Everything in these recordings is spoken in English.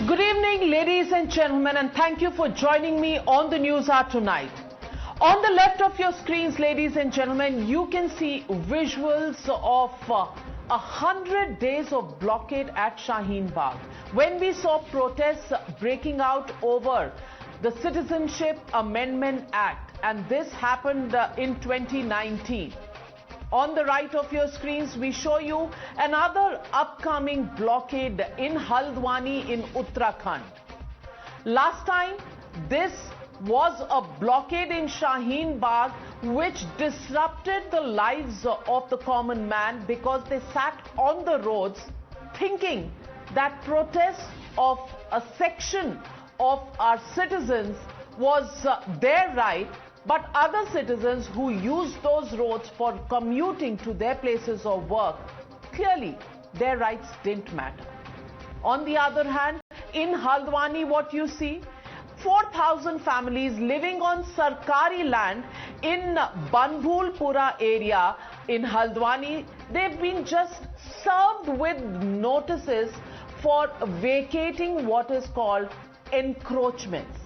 Good evening, ladies and gentlemen, and thank you for joining me on the Newshour tonight. On the left of your screens, ladies and gentlemen, you can see visuals of 100 days of blockade at Shaheen Bagh, when we saw protests breaking out over the Citizenship Amendment Act, and this happened in 2019. On the right of your screens, we show you another upcoming blockade in Haldwani in Uttarakhand. Last time, this was a blockade in Shaheen Bagh which disrupted the lives of the common man because they sat on the roads thinking that protest of a section of our citizens was their right, but other citizens who use those roads for commuting to their places of work, clearly their rights didn't matter. On the other hand, in Haldwani, what you see, 4,000 families living on Sarkari land in Banbhulpura area in Haldwani, they've been just served with notices for vacating what is called encroachments.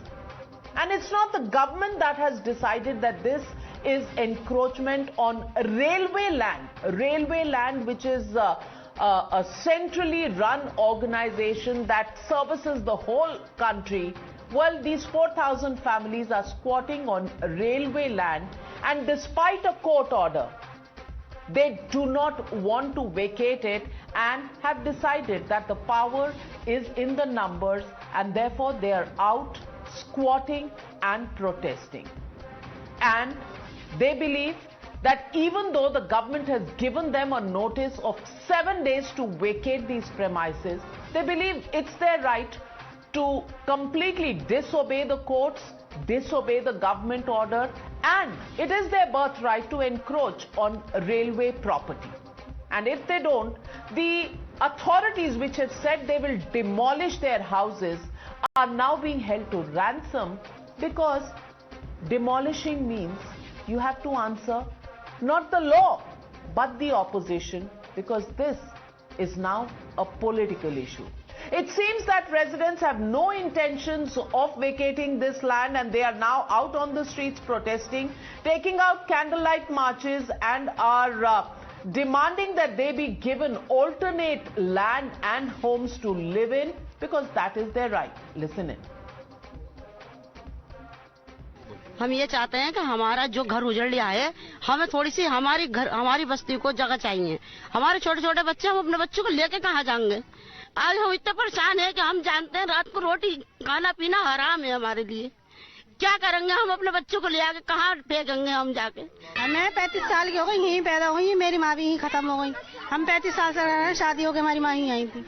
And it's not the government that has decided that this is encroachment on railway land which is a centrally run organization that services the whole country. Well, these 4,000 families are squatting on railway land, and despite a court order, they do not want to vacate it and have decided that the power is in the numbers, and therefore they are out squatting and protesting. And they believe that even though the government has given them a notice of 7 days to vacate these premises, they believe it's their right to completely disobey the courts, disobey the government order, and it is their birthright to encroach on railway property. And if they don't, the authorities which have said they will demolish their houses are now being held to ransom, because demolishing means you have to answer not the law but the opposition, because this is now a political issue. It seems that residents have no intentions of vacating this land, and they are now out on the streets protesting, taking out candlelight marches, and are demanding that they be given alternate land and homes to live in, because that is their right. Listen in. हम ये चाहते हैं कि हमारा जो घर उजड़ लिया है, हमें थोड़ी सी हमारी बस्ती को जगह चाहिए। हमारे छोटे छोटे बच्चे, हम अपने बच्चों को लेके कहाँ जाएंगे? आज हम इतने परेशान हैं कि हम जानते हैं रात को रोटी खाना पीना हराम है हमारे लिए। क्या करेंगे हम? अपने बच्चों को ले आके कहाँ फेंकेंगे हम जाके? मैं 35 साल की हो गई, यहीं पैदा हुई, मेरी माँ भी यहीं खत्म हो गई। हम 35 साल से रह रहे हैं, शादी हो गई, हमारी माँ यहीं आई थी,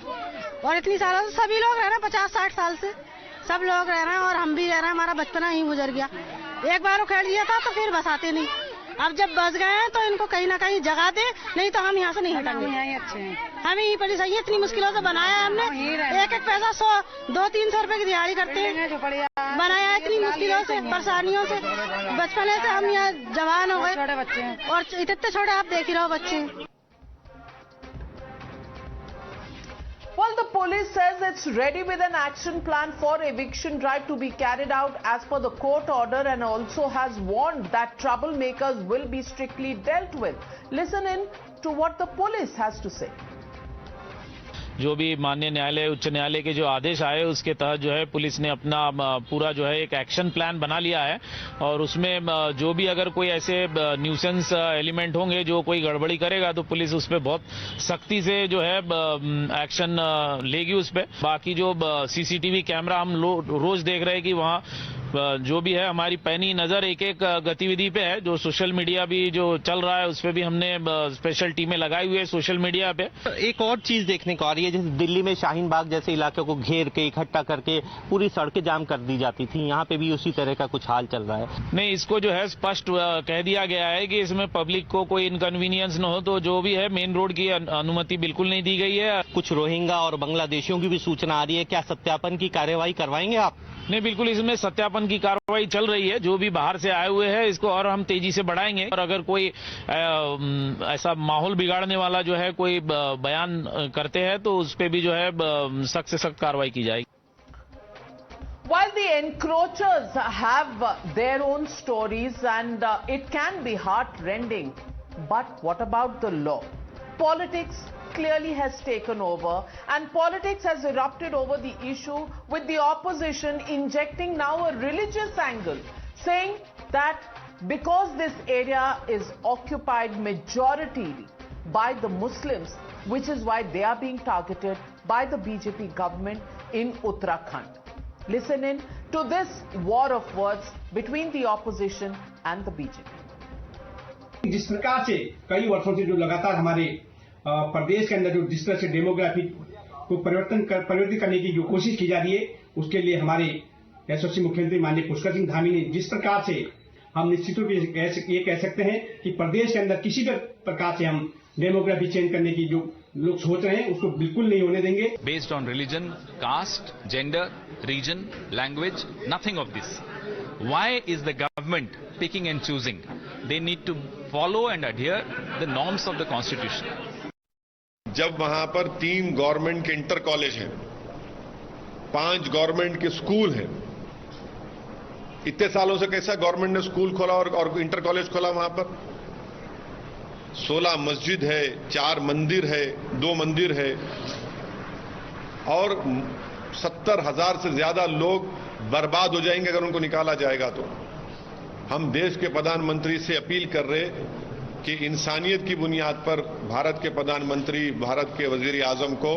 और इतनी सालों से सभी लोग रह रहे हैं, 50-60 साल से सब लोग रह रहे हैं, और हम भी रह रहे हैं। हमारा बचपना यहीं गुजर गया। एक बार उखेड़ दिया था तो फिर बसाते नहीं। अब जब बस गए हैं तो इनको कहीं ना कहीं जगह दे, नहीं तो हम यहाँ से नहीं हटेंगे। हमें यहीं पर सही है, इतनी मुश्किलों से बनाया हमने, एक एक पैसा 100-200-300 रुपए की दिहाड़ी करते हैं, बनाया इतनी मुश्किलों से, परेशानियों से। बचपने से हम यहाँ जवान हो गए, छोटे बच्चे हैं, और इतने छोटे आप देख ही रहो बच्चे। Well, the police says it's ready with an action plan for eviction drive to be carried out as per the court order, and also has warned that troublemakers will be strictly dealt with. Listen in to what the police has to say. जो भी माननीय न्यायालय, उच्च न्यायालय के जो आदेश आए उसके तहत जो है पुलिस ने अपना पूरा जो है एक एक्शन प्लान बना लिया है, और उसमें जो भी अगर कोई ऐसे न्यूसेंस एलिमेंट होंगे जो कोई गड़बड़ी करेगा तो पुलिस उस पर बहुत सख्ती से जो है एक्शन लेगी उस पर। बाकी जो सीसीटीवी कैमरा हम रोज देख रहे हैं कि वहाँ जो भी है हमारी पैनी नजर एक एक गतिविधि पे है। जो सोशल मीडिया भी जो चल रहा है उस पे भी हमने स्पेशल टीमें लगाई हुई है सोशल मीडिया पे। एक और चीज देखने को आ रही है, जैसे दिल्ली में शाहीन बाग जैसे इलाके को घेर के इकट्ठा करके पूरी सड़कें जाम कर दी जाती थी, यहाँ पे भी उसी तरह का कुछ हाल चल रहा है। नहीं, इसको जो है स्पष्ट कह दिया गया है कि इसमें पब्लिक को कोई इनकन्वीनियंस न हो, तो जो भी है मेन रोड की अनुमति बिल्कुल नहीं दी गई है। कुछ रोहिंग्या और बांग्लादेशियों की भी सूचना आ रही है, क्या सत्यापन की कार्यवाही करवाएंगे आप? नहीं, बिल्कुल इसमें सत्यापन की कार्रवाई चल रही है। जो भी बाहर से आए हुए हैं इसको और हम तेजी से बढ़ाएंगे, और अगर कोई ऐसा माहौल बिगाड़ने वाला जो है कोई बयान करते हैं तो उस पे भी जो है सख्त से सख्त कार्रवाई की जाएगी। While the encroachers have their own stories and it can be heart-rending, but what about the law? Politics clearly has taken over, and politics has erupted over the issue, with the opposition injecting now a religious angle, saying that because this area is occupied majoritarily by the Muslims, which is why they are being targeted by the BJP government in Uttarakhand. Listen in to this war of words between the opposition and the BJP. जिस प्रकार से कई वर्षों से जो लगातार हमारे प्रदेश के अंदर जो जिस तरह से डेमोग्राफी को परिवर्तित करने की जो कोशिश की जा रही है, उसके लिए हमारे यशस्वी मुख्यमंत्री माननीय पुष्कर सिंह धामी ने जिस प्रकार से हम निश्चित रूप से ये कह सकते हैं कि प्रदेश के अंदर किसी भी प्रकार से हम डेमोग्राफी चेंज करने की जो लोग सोच रहे हैं उसको बिल्कुल नहीं होने देंगे. Based on religion, caste, gender, region, language, nothing of this. Why is the government picking and choosing? They need to follow and adhere the norms of the constitution. जब वहां पर 3 गवर्नमेंट के इंटर कॉलेज हैं, 5 government के school हैं, इतने सालों से कैसा गवर्नमेंट ने स्कूल खोला और इंटर कॉलेज खोला वहां पर? 16 मस्जिद है, 4 मंदिर है, 2 मंदिर है और 70,000 से ज्यादा लोग बर्बाद हो जाएंगे अगर उनको निकाला जाएगा. तो हम देश के प्रधानमंत्री से अपील कर रहे कि इंसानियत की बुनियाद पर भारत के प्रधानमंत्री, भारत के वजीर आजम को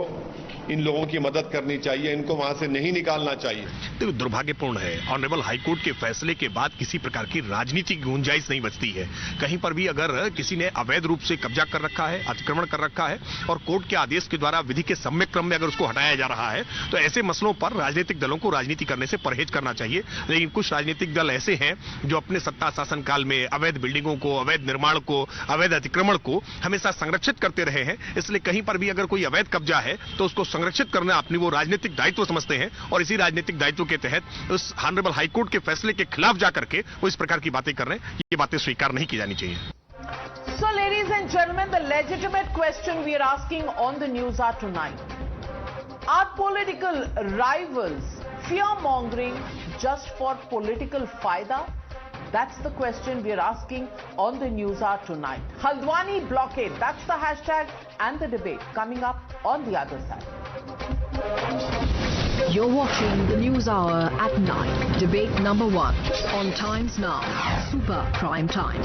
इन लोगों की मदद करनी चाहिए, इनको वहां से नहीं निकालना चाहिए. तो दुर्भाग्यपूर्ण है, ऑनरेबल हाईकोर्ट के फैसले के बाद किसी प्रकार की राजनीतिक गुंजाइश नहीं बचती है. कहीं पर भी अगर किसी ने अवैध रूप से कब्जा कर रखा है, अतिक्रमण कर रखा है और कोर्ट के आदेश के द्वारा विधि के सम्यक क्रम में अगर उसको हटाया जा रहा है, तो ऐसे मसलों पर राजनीतिक दलों को राजनीति करने से परहेज करना चाहिए. लेकिन कुछ राजनीतिक दल ऐसे हैं जो अपने सत्ता शासन काल में अवैध बिल्डिंगों को, अवैध निर्माण को, अवैध अतिक्रमण को हमेशा संरक्षित करते रहे हैं. इसलिए कहीं पर भी अगर कोई अवैध कब्जा है तो उसको संरक्षित करना अपनी वो राजनीतिक दायित्व समझते हैं और इसी राजनीतिक दायित्व के तहत उस ऑनरेबल हाईकोर्ट के फैसले के खिलाफ जाकर के वो इस प्रकार की बातें कर रहे हैं. ये बातें स्वीकार नहीं की जानी चाहिए. So, ladies and gentlemen, the legitimate question we are asking on the news hour tonight: are political rivals fear-mongering just for political faida? That's the question we are asking on the news hour tonight. Haldwani blockade, that's the hashtag and the debate coming up on the other side. You're watching the News Hour at 9, debate number 1 on Times Now, Super Prime Time.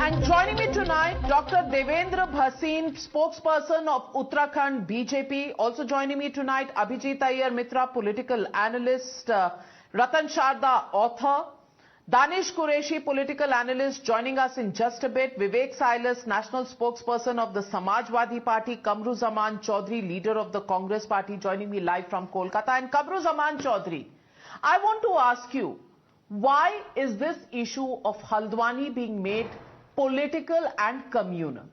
And joining me tonight, Dr. Devendra Bhasin, spokesperson of Uttarakhand BJP. Also joining me tonight, Abhijit Iyer Mitra, political analyst, Ratan Sharda, author, Danish Qureshi, political analyst, joining us in just a bit. Vivek Silas, national spokesperson of the Samajwadi Party. Kamru Zaman Chaudhary, leader of the Congress Party, joining me live from Kolkata. And Kamru Zaman Chaudhary, I want to ask you, why is this issue of Haldwani being made political and communal?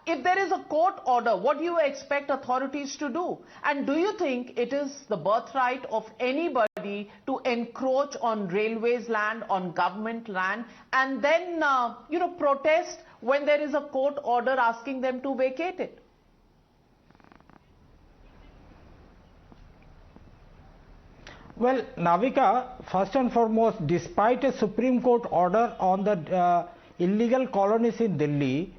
If there is a court order, what do you expect authorities to do? And do you think it is the birthright of anybody to encroach on railways land, on government land, and then, protest when there is a court order asking them to vacate it? Well, Navika, first and foremost, despite a Supreme Court order on the illegal colonies in Delhi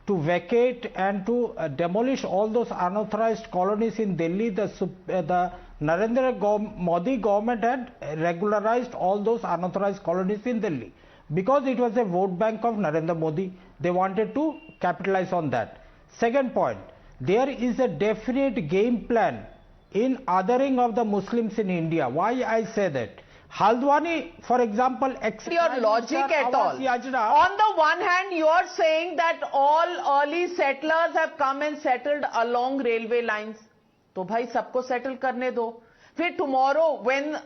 to vacate and to demolish all those unauthorized colonies in Delhi, the Narendra Modi government had regularized all those unauthorized colonies in Delhi because it was a vote bank of Narendra Modi. They wanted to capitalize on that. Second point, there is a definite game plan in othering of the Muslims in India. Why I say that? Haldwani, for example, your logic at all. On the one hand, you are saying that all early settlers have come and settled along railway lines. तो भाई सबको settle करने दो. फिर tomorrow, when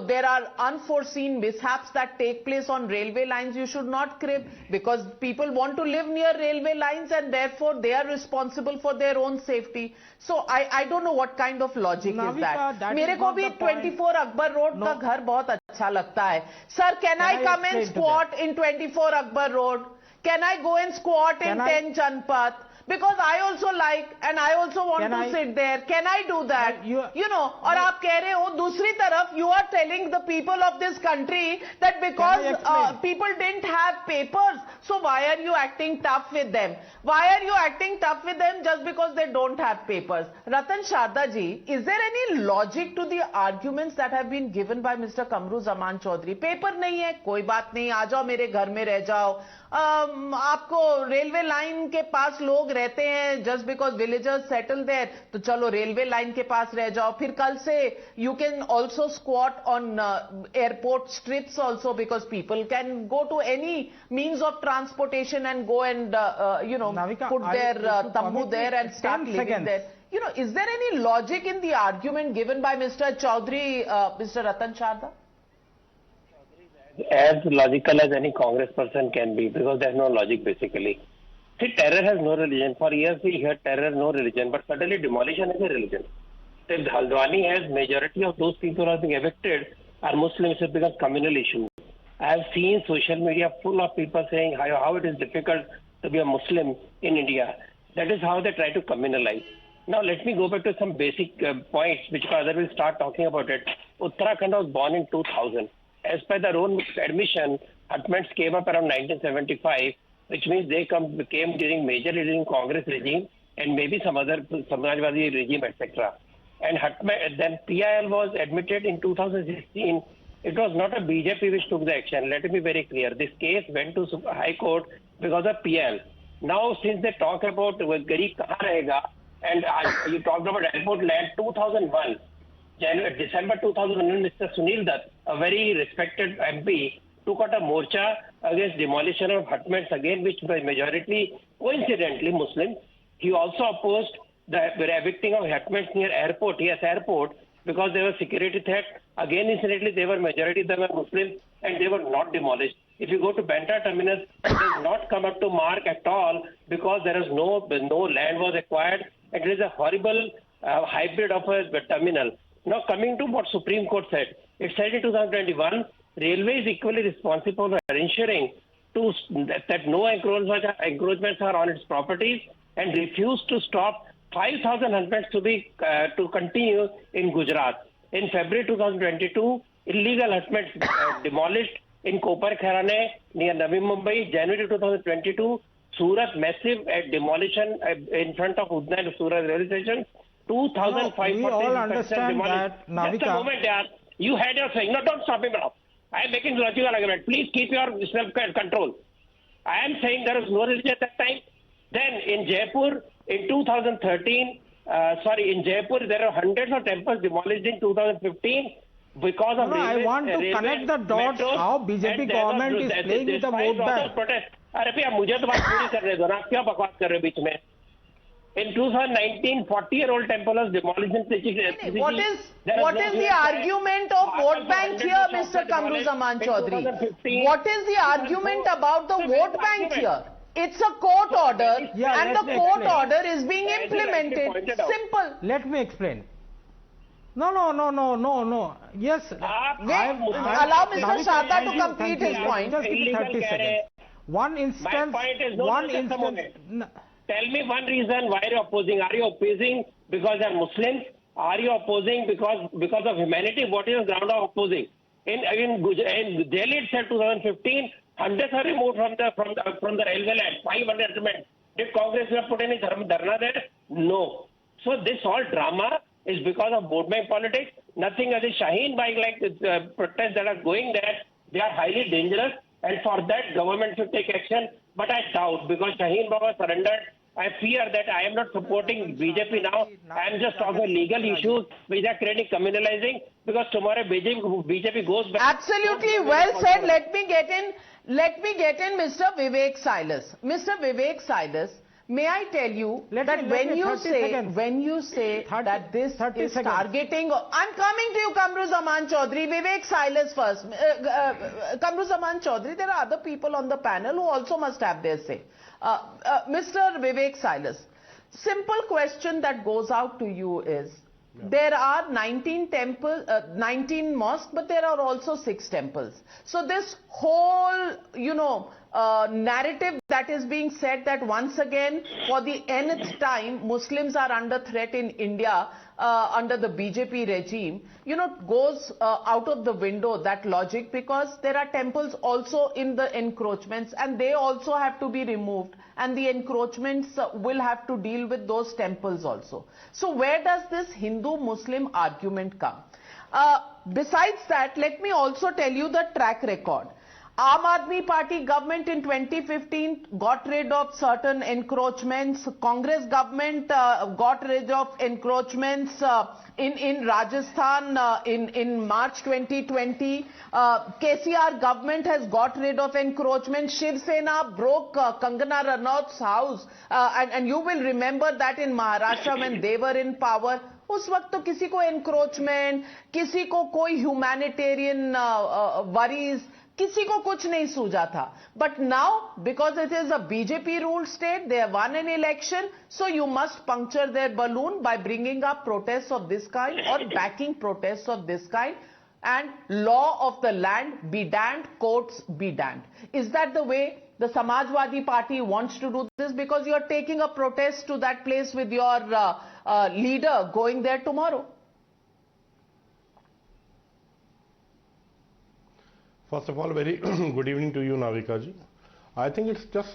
there are unforeseen mishaps that take place on railway lines, you should not crib, because people want to live near railway lines and therefore they are responsible for their own safety. So I don't know what kind of logic is that. मेरे को भी 24 Akbar Road का घर बहुत अच्छा लगता है. Sir, can I come and squat in 24 Akbar Road? Can I go and squat in 10 Janpath? Because I also like and I also want to sit there. Can I do that? You know, और आप कह रहे हो दूसरी तरफ you are telling the people of this country that because people didn't have papers, so why are you acting tough with them? Why are you acting tough with them just because they don't have papers? Ratan Sharda ji, is there any logic to the arguments that have been given by Mr. Kamru Zaman Chaudhary? Paper नहीं है, कोई बात नहीं, आ जाओ मेरे घर में रह जाओ. आपको रेलवे लाइन के पास लोग रहते हैं just because villagers settle there, तो चलो रेलवे लाइन के पास रह जाओ. फिर कल से you can also squat on airport strips also because people can go to any means of transportation and go and Navika, put their tambu there and start living there. You know, is there any logic in the argument given by Mr. Chaudhary, Mr. Ratan Sharda? As logical as any Congress person can be, because there's no logic basically. See, terror has no religion. For years we heard terror, no religion, but suddenly demolition is a religion. If Haldwani has majority of those people who are being evicted are Muslims, it becomes communal issue. I have seen social media full of people saying how it is difficult to be a Muslim in India. That is how they try to communalize. Now let me go back to some basic points which other will start talking about it. Uttarakhand was born in 2000. As per their own admission, hutments came up around 1975, which means they came majorly during Congress regime and maybe some other Samajwadi regime, etc. And then PIL was admitted in 2016. It was not a BJP which took the action. Let me be very clear. This case went to High Court because of PIL. Now, since they talk about Garib kahan rahega, and you talked about airport land, 2001. December 2001, Mr. Sunil Dutt, a very respected MP, took out a morcha against demolition of hutments again, which by majority, coincidentally, Muslims. He also opposed the evicting of hutments near airport, because there was security threat. Again, incidentally, they were majority, they were Muslims, and they were not demolished. If you go to Bandra terminus, it does not come up to mark at all because there is no land was acquired. It is a horrible hybrid of a terminal. Now, coming to what Supreme Court said, it said in 2021, Railway is equally responsible for ensuring that no encroachments are on its properties and refused to stop 5,000 hutments to continue in Gujarat. In February 2022, illegal hutments demolished in Kopar Kharane near Navi Mumbai. January 2022, Surat massive demolition in front of Udna and Surat railway station. 2,500. We all understand that, Navika. Just a moment, yaar. You had your saying. No, don't stop him now. I am making logical argument. Please keep your self-control. I am saying there was no religion at that time. Then in Jaipur, in 2013, in Jaipur, there are hundreds of temples demolished in 2015 because of I want to connect the dots how BJP government is playing with the vote bank. अरे भैया मुझे तो बात पूरी करने दो ना, क्या बकवास कर रहे हो बीच में? In 2019, 40-year-old temple was demolished in What is the argument of vote bank here, Mr. Kamru Zaman Chaudhary? What is the argument about the vote bank here? It's a court order and the court order is being implemented. Simple. Let me explain. No. Yes. Allow Mr. Sharda to complete his point. Just give me 30 seconds. One instance. Tell me one reason why you're opposing. Are you opposing because they're Muslims? Are you opposing because of humanity? What is the ground of opposing? In Delhi itself, 2015, hundreds are removed from the railway line. 500 men. Did Congress have put any dharna there? No. So this whole drama is because of vote bank politics. Nothing other. Shaheen Bagh, like the protests that are going there, they are highly dangerous. And for that, government should take action. But I doubt, because Shaheen Bagh was surrendered. I fear that I am not supporting BJP now. I am just talking legal issues which are creating communalizing, because tomorrow BJP goes back. Absolutely well said. Let me get in Mr. Vivek Silas. Mr. Vivek Silas, may I tell you that when you say that this is targeting, I'm coming to you, Kamru Zaman Chaudhary. Vivek Silas first. Kamru Zaman Chaudhary, there are other people on the panel who also must have their say. Mr. Vivek Silas, simple question that goes out to you is, there are 19 mosques, but there are also 6 temples. So this whole, narrative that is being said that once again, for the nth time, Muslims are under threat in India under the BJP regime, goes out of the window, that logic, because there are temples also in the encroachments and they also have to be removed, and the encroachments will have to deal with those temples also. So where does this Hindu-Muslim argument come? Besides that, let me also tell you the track record. Aam Aadmi Party government in 2015 got rid of certain encroachments. Congress government got rid of encroachments in Rajasthan in March 2020. KCR government has got rid of encroachment. Shiv Sena broke Kangana Ranaut's house, and you will remember that in Maharashtra when they were in power. उस वक्त तो किसी को encroachment, किसी को कोई humanitarian worries, किसी को कुछ नहीं सूझा था. But now, because it is a BJP ruled state, they have won an election, so you must puncture their balloon by bringing up protests of this kind or backing protests of this kind, and law of the land be damned, courts be damned. Is that the way the Samajwadi Party wants to do this? Because you are taking a protest to that place with your leader going there tomorrow. First of all, very good evening to you, Navika ji. I think it's just,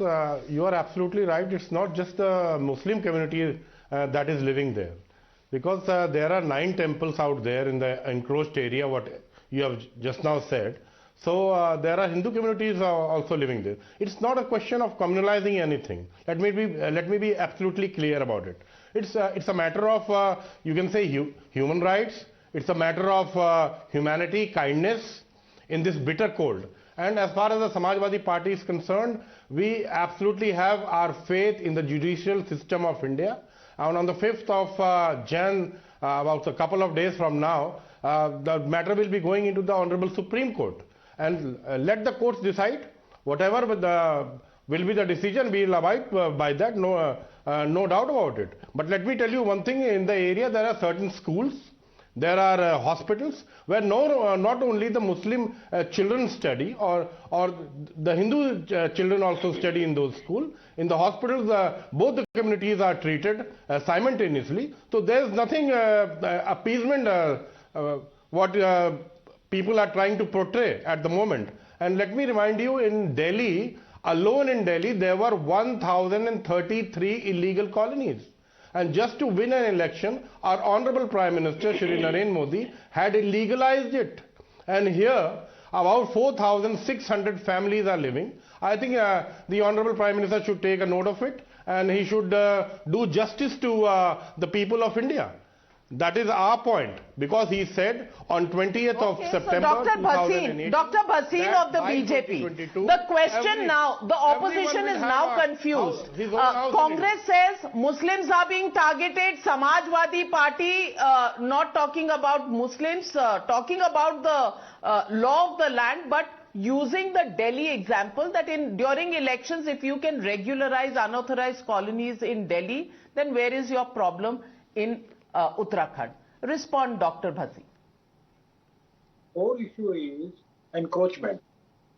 you are absolutely right. It's not just the Muslim community that is living there. Because there are 9 temples out there in the encroached area, what you have just now said. So there are Hindu communities also living there. It's not a question of communalizing anything. Let me be absolutely clear about it. It's a matter of, you can say, human rights. It's a matter of humanity, kindness in this bitter cold. And as far as the Samajwadi Party is concerned, we absolutely have our faith in the judicial system of India. And on the 5th of Jan, about a couple of days from now, the matter will be going into the Honorable Supreme Court. And let the courts decide. Whatever will be the decision, we will abide by that, no doubt about it. But let me tell you one thing, in the area there are certain schools, there are hospitals where not only the Muslim children study or the Hindu children also study in those schools. In the hospitals, both the communities are treated simultaneously. So there is nothing appeasement what people are trying to portray at the moment. And let me remind you, in Delhi, alone in Delhi, there were 1,033 illegal colonies. And just to win an election, our Honorable Prime Minister, Shri Narendra Modi, had legalized it. And here, about 4,600 families are living. I think the Honorable Prime Minister should take a note of it, and he should do justice to the people of India. That is our point, because he said on 20th of September so Dr. Bhasin of the BJP, the question now, the opposition is now confused. Congress says Muslims are being targeted, Samajwadi Party not talking about Muslims, talking about the law of the land, but using the Delhi example that during elections, if you can regularize unauthorized colonies in Delhi, then where is your problem in Uttarakhand? Respond, Dr. Bhasin. Whole issue is encroachment.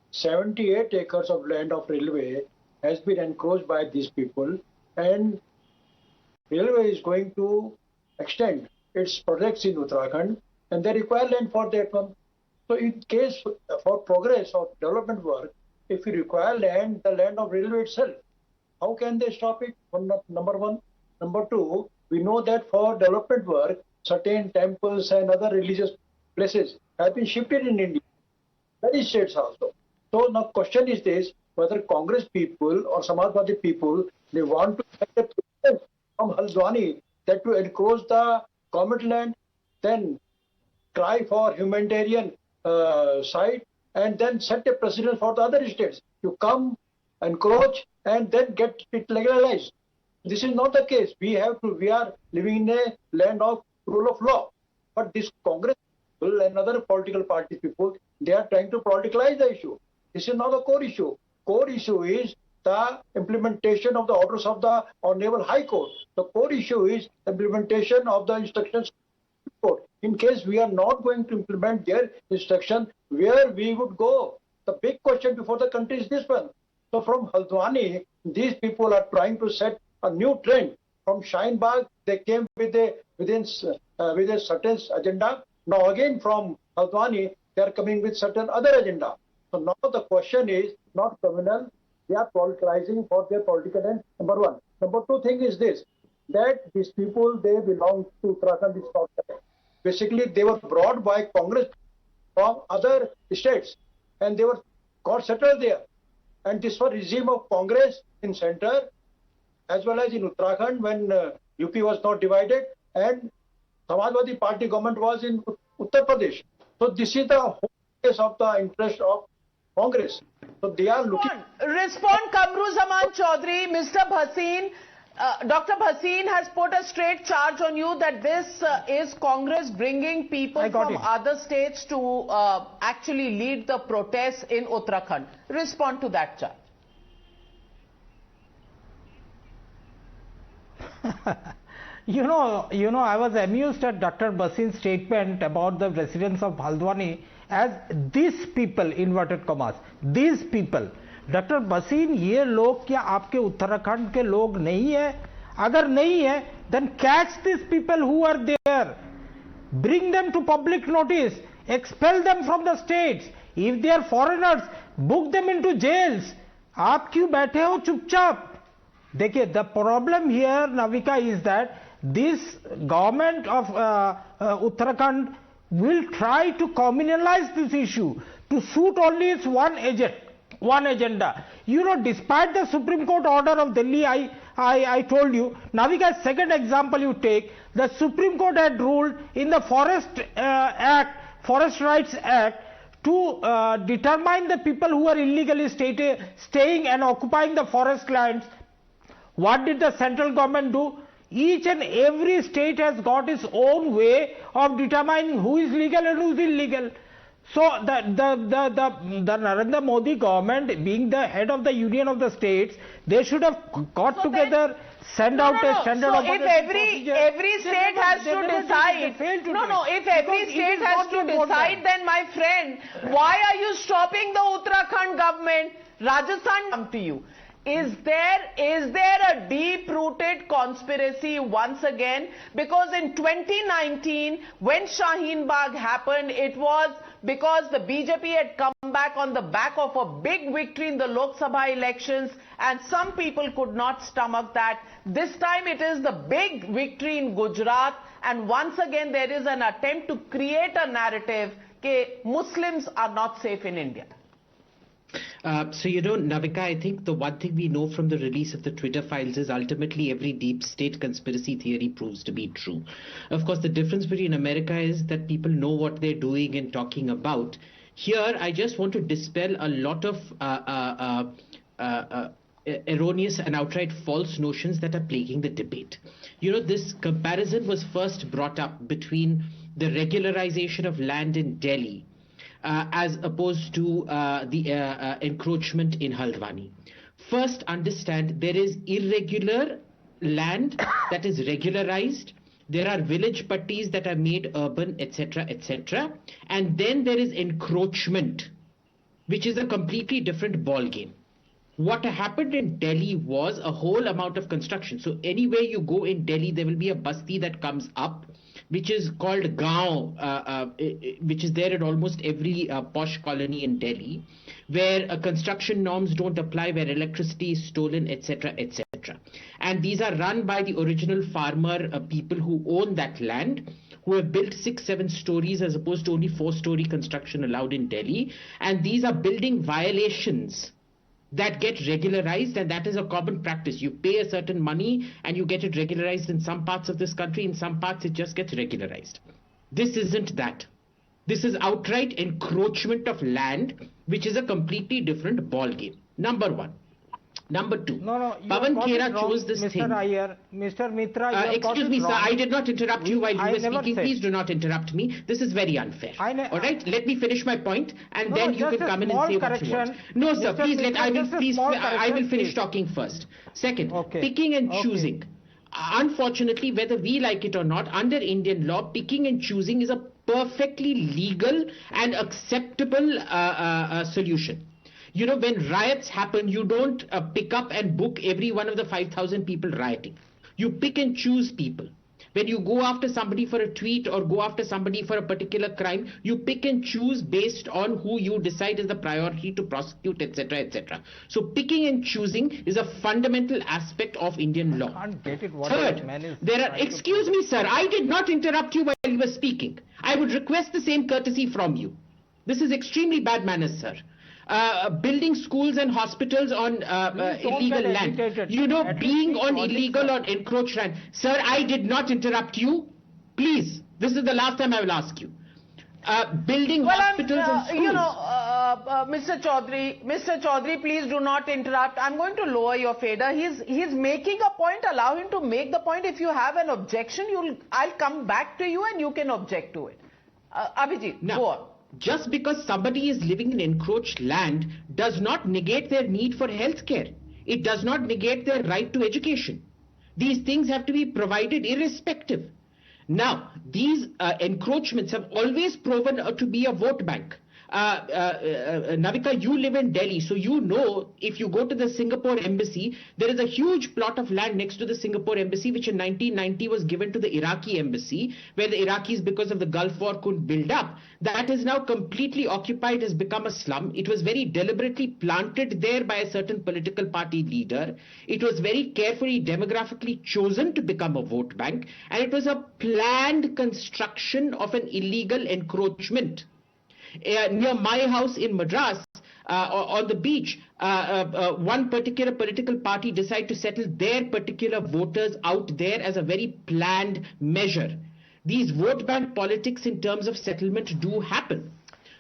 78 acres of land of railway has been encroached by these people, and railway is going to extend its projects in Uttarakhand, and they require land for that one. So in case for progress of development work, if you require land, the land of railway itself, how can they stop it? Number one. Number two, we know that for development work, certain temples and other religious places have been shifted in India, many states also. So now question is this, whether Congress people or Samajwadi people, they want to make a precedent from Haldwani that to encroach the government land, then try for humanitarian side, and then set a precedent for the other states to come, encroach, and then get it legalized. This is not the case. We are living in a land of rule of law. But this Congress people and other political party people, they are trying to politicalize the issue. This is not the core issue. Core issue is the implementation of the orders of the Honorable High Court. The core issue is the implementation of the instructions of the court. In case we are not going to implement their instruction, where we would go? The big question before the country is this one. So from Haldwani, these people are trying to set a new trend. From Shaheen Bagh, they came with a certain agenda. Now again from Haldwani, they are coming with certain other agenda. So now the question is not communal. They are politicizing for their political end. Number one. Number two thing is this, that these people, they belong to Uttarakhand. It's not correct. Basically, they were brought by Congress from other states and they were got settled there. And this was regime of Congress in center as well as in Uttarakhand when UP was not divided and Samajwadi Party government was in Uttar Pradesh. So this is the whole case of the interest of Congress. So they are looking... Respond Kamru Zaman Chaudhary, Mr. Bhasin. Dr. Bhasin has put a straight charge on you that this is Congress bringing people from other states to actually lead the protests in Uttarakhand. Respond to that charge. You know, I was amused at Dr. Bhasin's statement about the residents of Haldwani as these people, inverted commas, these people. Doctor Bhasin, ये लोग क्या आपके उत्तराखंड के लोग नहीं है? अगर नहीं है, then catch these people who are there, bring them to public notice, expel them from the states. If they are foreigners, book them into jails. आप क्यों बैठे हो चुपचाप? देखिए, the problem here, Navika, is that this government of Uttarakhand will try to communalize this issue to suit only its one agenda. You know, despite the Supreme Court order of Delhi, I told you, Navika, second example you take, the Supreme Court had ruled in the Forest Rights Act to determine the people who are illegally staying and occupying the forest lands. What did the central government do? Each and every state has got its own way of determining who is legal and who is illegal. So the Narendra Modi government, being the head of the Union of the states, they should have got together, send out a standard operating procedure. So if every state has to decide, if every state has to decide, then my friend, why are you stopping the Uttarakhand government? Rajasthan, come to you. Is there a deep-rooted conspiracy once again? Because in 2019, when Shaheen Bagh happened, it was because the BJP had come back on the back of a big victory in the Lok Sabha elections, and some people could not stomach that. This time it is the big victory in Gujarat, and once again there is an attempt to create a narrative that Muslims are not safe in India. So, you know, Navika, I think the one thing we know from the release of the Twitter files is ultimately every deep state conspiracy theory proves to be true. Of course, the difference between America is that people know what they're doing and talking about. Here, I just want to dispel a lot of erroneous and outright false notions that are plaguing the debate. You know, this comparison was first brought up between the regularization of land in Delhi as opposed to the encroachment in Haldwani. First, understand there is irregular land that is regularized. There are village pattis that are made urban, etc., etc. And then there is encroachment, which is a completely different ball game. What happened in Delhi was a whole amount of construction. So anywhere you go in Delhi, there will be a basti that comes up, which is called Gaon, which is there in almost every posh colony in Delhi, where construction norms don't apply, where electricity is stolen, etc., etc. And these are run by the original farmer people who own that land, who have built 6-7 stories as opposed to only 4-story construction allowed in Delhi. And these are building violations that get regularized, and that is a common practice. You pay a certain money and you get it regularized in some parts of this country. In some parts it just gets regularized. This isn't that. This is outright encroachment of land, which is a completely different ball game. Number one. Number two, Pawan Khera chose this thing. Mr. Mitra, excuse me, sir, I did not interrupt you while you were speaking. Please do not interrupt me. This is very unfair. All right, let me finish my point, and then you can come in and say what you want. No, sir, please I will finish talking first. Second, picking and choosing. Unfortunately, whether we like it or not, under Indian law, picking and choosing is a perfectly legal and acceptable solution. When riots happen, you don't pick up and book every one of the 5,000 people rioting. You pick and choose people. When you go after somebody for a tweet or go after somebody for a particular crime, you pick and choose based on who you decide is the priority to prosecute, etc., etc. So picking and choosing is a fundamental aspect of Indian law. Third, excuse me, sir, I did not interrupt you while you were speaking. I would request the same courtesy from you. This is extremely bad manners, sir. Building schools and hospitals on illegal land. Being on illegal or encroached land. Sir, I did not interrupt you. Please, this is the last time I will ask you. Building hospitals and schools. Mr. Chaudhary, please do not interrupt. I'm going to lower your fader. He's making a point. Allow him to make the point. If you have an objection, I'll come back to you and you can object to it. Abhijit, go on. Just because somebody is living in encroached land does not negate their need for health care. It does not negate their right to education. These things have to be provided irrespective. Now, these encroachments have always proven to be a vote bank. Navika, you live in Delhi, so you know if you go to the Singapore embassy, there is a huge plot of land next to the Singapore embassy, which in 1990 was given to the Iraqi embassy, where the Iraqis, because of the Gulf War, couldn't build up. That is now completely occupied, has become a slum. It was very deliberately planted there by a certain political party leader. It was very carefully demographically chosen to become a vote bank, and it was a planned construction of an illegal encroachment. Near my house in Madras, on the beach, one particular political party decided to settle their particular voters out there as a very planned measure. These vote bank politics in terms of settlement do happen.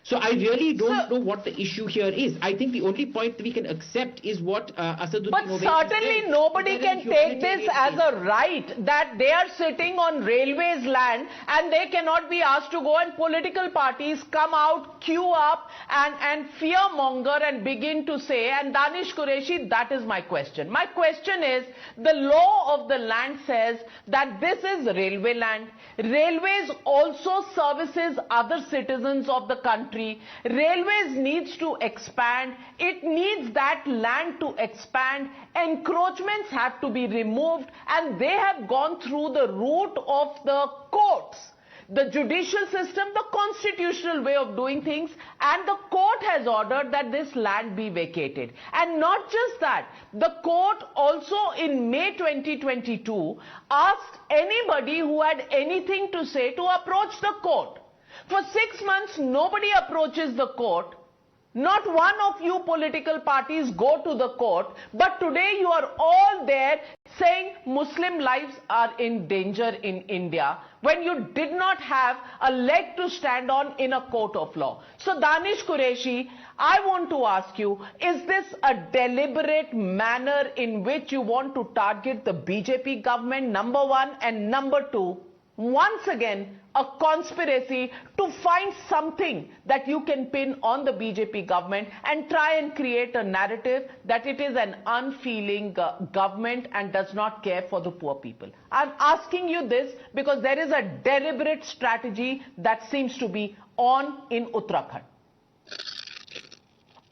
So I really don't know what the issue here is. I think the only point we can accept is what Asaduddin But certainly nobody can take this as a right that they are sitting on railways land and they cannot be asked to go, and political parties come out, queue up and fearmonger and begin to say, and Danish Qureshi, that is my question. My question is, the law of the land says that this is railway land. Railways also services other citizens of the country. Railways needs to expand. It needs that land to expand. Encroachments have to be removed, and they have gone through the route of the courts, the judicial system, the constitutional way of doing things, and the court has ordered that this land be vacated. And not just that, the court also in May 2022 asked anybody who had anything to say to approach the court. For 6 months, nobody approaches the court. Not one of you political parties go to the court, but today you are all there saying Muslim lives are in danger in India when you did not have a leg to stand on in a court of law. So Danish Qureshi, I want to ask you, is this a deliberate manner in which you want to target the BJP government, number one, and number two, once again, a conspiracy to find something that you can pin on the BJP government and try and create a narrative that it is an unfeeling government and does not care for the poor people? I'm asking you this because there is a deliberate strategy that seems to be on in Uttarakhand.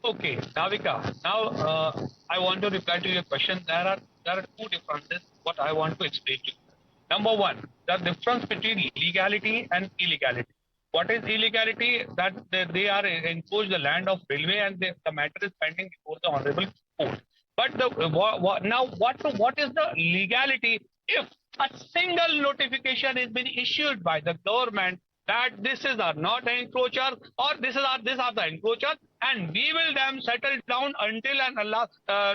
Okay, Navika, now I want to reply to your question. There are two differences what I want to explain to you. Number one, the difference between legality and illegality. What is illegality? That they are encroached the land of railway and the matter is pending before the honorable court. But what is the legality? If a single notification has been issued by the government that this is not an encroacher or these are the encroachers, and we will then settle down until and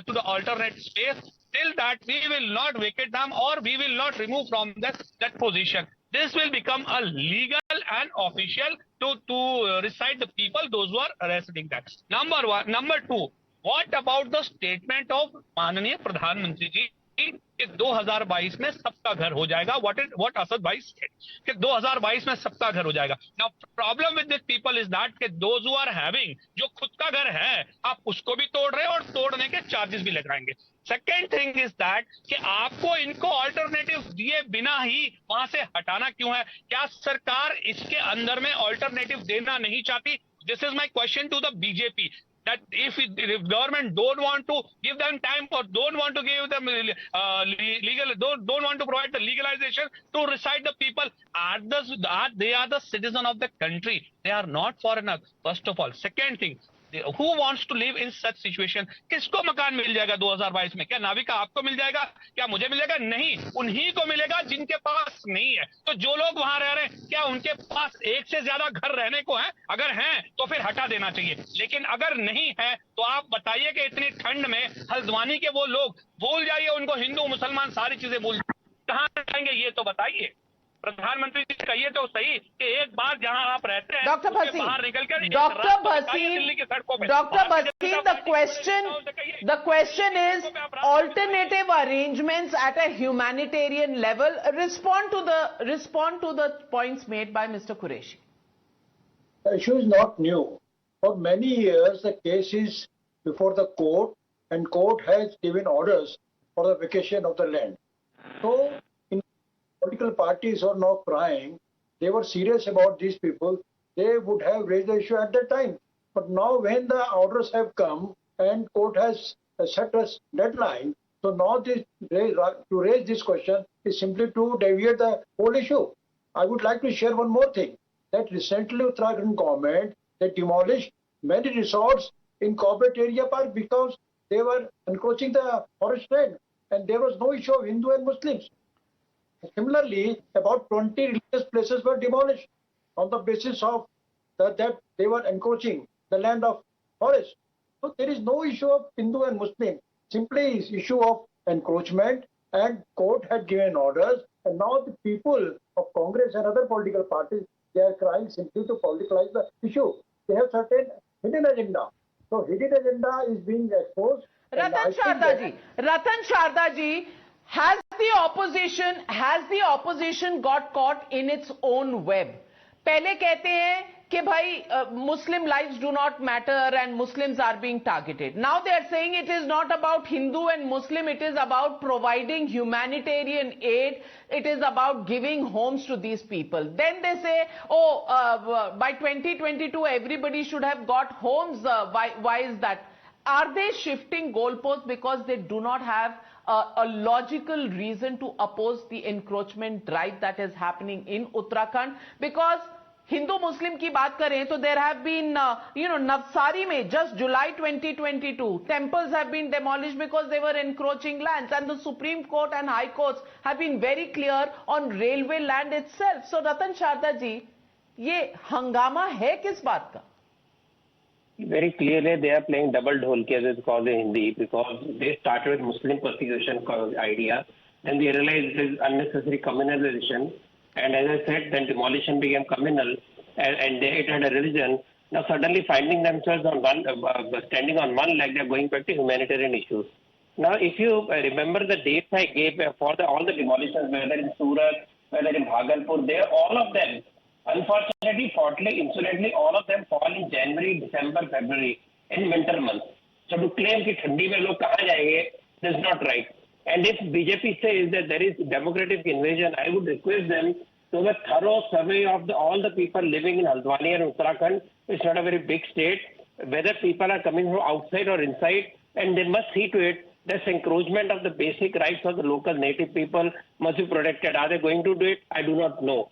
to the alternate space. Till that we will not vacate them or we will not remove from that position. This will become a legal and official to recite the people, those who are residing that. Number one. Number two, what about the statement of Mananiya Pradhan Mantri ji कि 2022 में सबका घर हो जाएगा? What Asad Bhai said कि 2022 में सबका घर हो जाएगा. Now problem with these people is that कि those who are having, जो खुद का घर है, आप उसको भी तोड़ रहे हो और तोड़ने के चार्जेस भी लगाएंगे. Second thing is that कि आपको इनको अल्टरनेटिव दिए बिना ही वहां से हटाना क्यों है? क्या सरकार इसके अंदर में अल्टरनेटिव देना नहीं चाहती? This is my question to the BJP. that if government don't want to give them time or don't want to give them don't want to provide the legalization to reside the people, they are the citizen of the country. They are not foreigners, first of all. Second thing, who wants to live in such situation? किसको मकान मिल जाएगा 2022 में? क्या नाविका आपको मिल जाएगा? क्या मुझे मिल जाएगा? नहीं, उन्हीं को मिलेगा जिनके पास नहीं है। तो जो लोग वहां रह रहे हैं, क्या उनके पास एक से ज्यादा घर रहने को है? अगर हैं तो फिर हटा देना चाहिए, लेकिन अगर नहीं है तो आप बताइए कि इतनी ठंड में हल्द्वानी के वो लोग, भूल जाइए उनको, हिंदू मुसलमान सारी चीजें भूल, कहाँ जाएंगे ये तो बताइए। प्रधानमंत्री जी कहिए तो सही कि एक बार जहां आप रहते हैं डॉक्टर भसीन, बाहर निकल कर दिल्ली की सड़कों पे। Doctor Bhasin, the question is alternative arrangements at a humanitarian level. Respond to the points made by Mr. Qureshi. The issue is not new. For many years, the case is before the court, and court has given orders for the vacation of the land. So, political parties are now crying. They were serious about these people. They would have raised the issue at that time. But now when the orders have come and court has set a deadline, so now to raise this question is simply to deviate the whole issue. I would like to share one more thing. That recently Uttarakhand government, they demolished many resorts in Corbett Area Park because they were encroaching the forest land and there was no issue of Hindu and Muslims. Similarly, about 20 religious places were demolished on the basis of that they were encroaching the land of forest. So there is no issue of Hindu and Muslim, simply is issue of encroachment, and court had given orders, and now the people of Congress and other political parties, they are crying simply to politicize the issue. They have certain hidden agenda. So hidden agenda is being exposed. Ratan Sharda ji, has the opposition got caught in its own web? पहले कहते हैं कि भाई Muslim lives do not matter and Muslims are being targeted. Now they are saying it is not about Hindu and Muslim, it is about providing humanitarian aid, it is about giving homes to these people. Then they say, oh, by 2022 everybody should have got homes. Why is that? Are they shifting goalposts because they do not have a logical reason to oppose the encroachment drive that is happening in Uttarakhand? Because Hindu-Muslim की बात करें तो there have been, Navsari में just July 2022, temples have been demolished because they were encroaching lands, and the Supreme Court and High Courts have been very clear on railway land itself. So Ratan Sharda ji, ये हंगामा है किस बात का? Very clearly, they are playing double dhol, as it's called in Hindi, because they started with Muslim persecution idea, then they realized it is unnecessary communalization, and as I said, then demolition became communal, and it had a religion. Now suddenly finding themselves on standing on one leg, they are going back to humanitarian issues. Now, if you remember the dates I gave for all the demolitions, whether in Surat, whether in Bhagalpur, all of them, unfortunately, incidentally, all of them fall in January, December, February, in winter months. So to claim that ठंडी में लोग कहाँ जाएंगे, that's not right. And if BJP says that there is democratic invasion, I would request them to have a thorough survey of all the people living in Haldwani and Uttarakhand. It's not a very big state. Whether people are coming from outside or inside, and they must see to it that encroachment of the basic rights of the local native people must be protected. Are they going to do it? I do not know.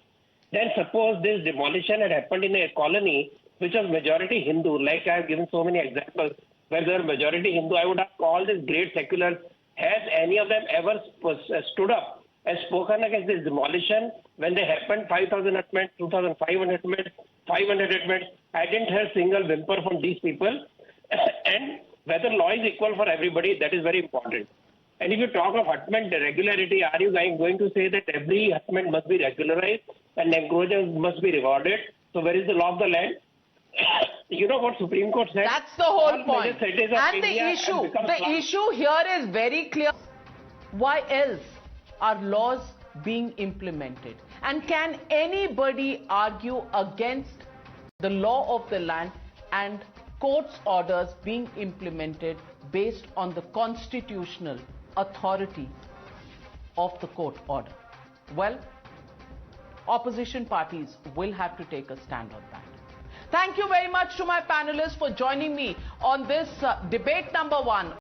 Then suppose this demolition had happened in a colony which was majority Hindu, like I have given so many examples, where they were majority Hindu. I would ask all these great seculars, has any of them ever stood up and spoken against this demolition when they happened? 5,000 hutments, 2,500 hutments, 500 hutments. I didn't hear a single whimper from these people. And whether law is equal for everybody, that is very important. And if you talk of hutment regularity, are you going to say that every hutment must be regularized and encroachers must be rewarded? So where is the law of the land? You know what Supreme Court said? That's the whole point. And the issue here is very clear. Why else are laws being implemented? And can anybody argue against the law of the land and court's orders being implemented based on the constitutional authority of the court order? Well, opposition parties will have to take a stand on that. Thank you very much to my panelists for joining me on this debate number 1